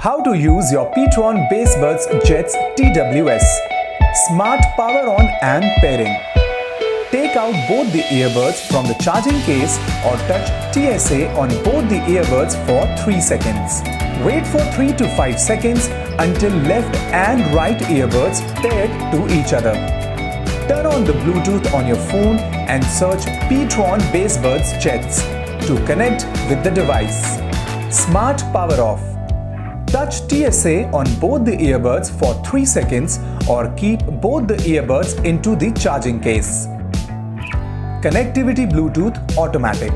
How to use your Petron BassBuds Jets TWS. Smart power on and pairing. Take out both the earbuds from the charging case or touch TSA on both the earbuds for 3 seconds. Wait for 3 to 5 seconds until left and right earbuds paired to each other. Turn on the Bluetooth on your phone and search Petron BassBuds Jets to connect with the device. Smart power off. Touch TSA on both the earbuds for 3 seconds or keep both the earbuds into the charging case. Connectivity Bluetooth automatic.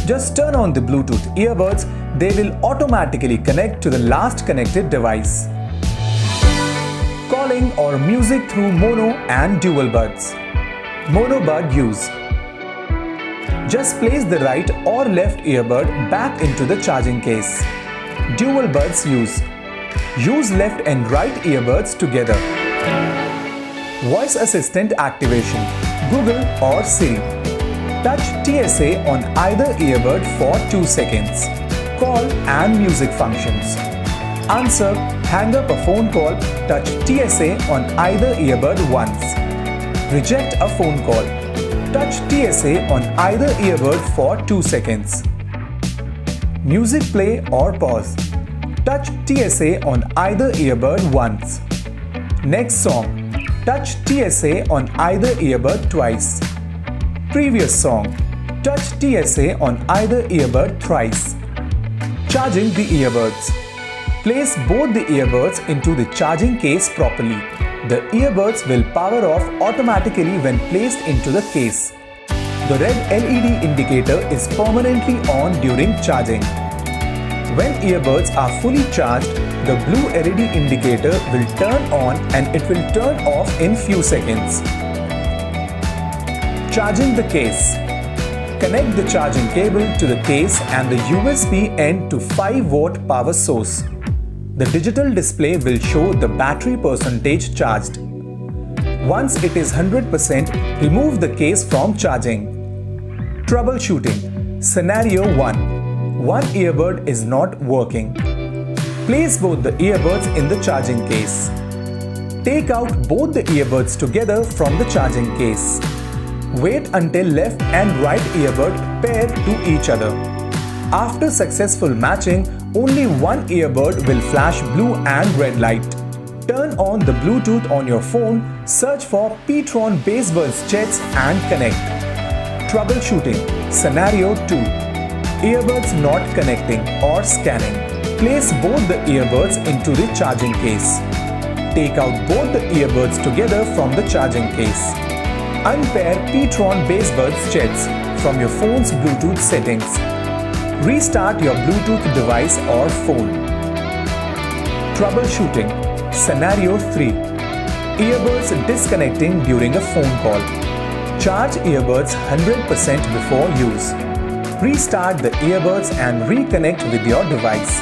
Just turn on the Bluetooth earbuds, they will automatically connect to the last connected device. Calling or music through mono and dual buds. Mono bud use. Just place the right or left earbud back into the charging case. Dual buds use. Use left and right earbuds together. Voice assistant activation. Google or Siri. Touch TSA on either earbud for 2 seconds. Call and music functions. Answer, hang up a phone call, touch TSA on either earbud once. Reject a phone call. Touch TSA on either earbud for 2 seconds. Music play or pause. Touch TSA on either earbud once. Next song. Touch TSA on either earbud twice. Previous song. Touch TSA on either earbud thrice. Charging the earbuds. Place both the earbuds into the charging case properly. The earbuds will power off automatically when placed into the case. The red LED indicator is permanently on during charging. When earbuds are fully charged, the blue LED indicator will turn on and it will turn off in few seconds. Charging the case. Connect the charging cable to the case and the USB end to 5-watt power source. The digital display will show the battery percentage charged. Once it is 100%, remove the case from charging. Troubleshooting. Scenario 1. One earbud is not working. Place both the earbuds in the charging case. Take out both the earbuds together from the charging case. Wait until left and right earbud pair to each other. After successful matching, only one earbud will flash blue and red light. Turn on the Bluetooth on your phone, search for Petron BassBuds Jets and connect. Troubleshooting. Scenario 2. Earbuds not connecting or scanning. Place both the earbuds into the charging case. Take out both the earbuds together from the charging case. Unpair Petron BassBuds Jets from your phone's Bluetooth settings. Restart your Bluetooth device or phone. Troubleshooting. Scenario 3. Earbuds disconnecting during a phone call. Charge earbuds 100% before use. Restart the earbuds and reconnect with your device.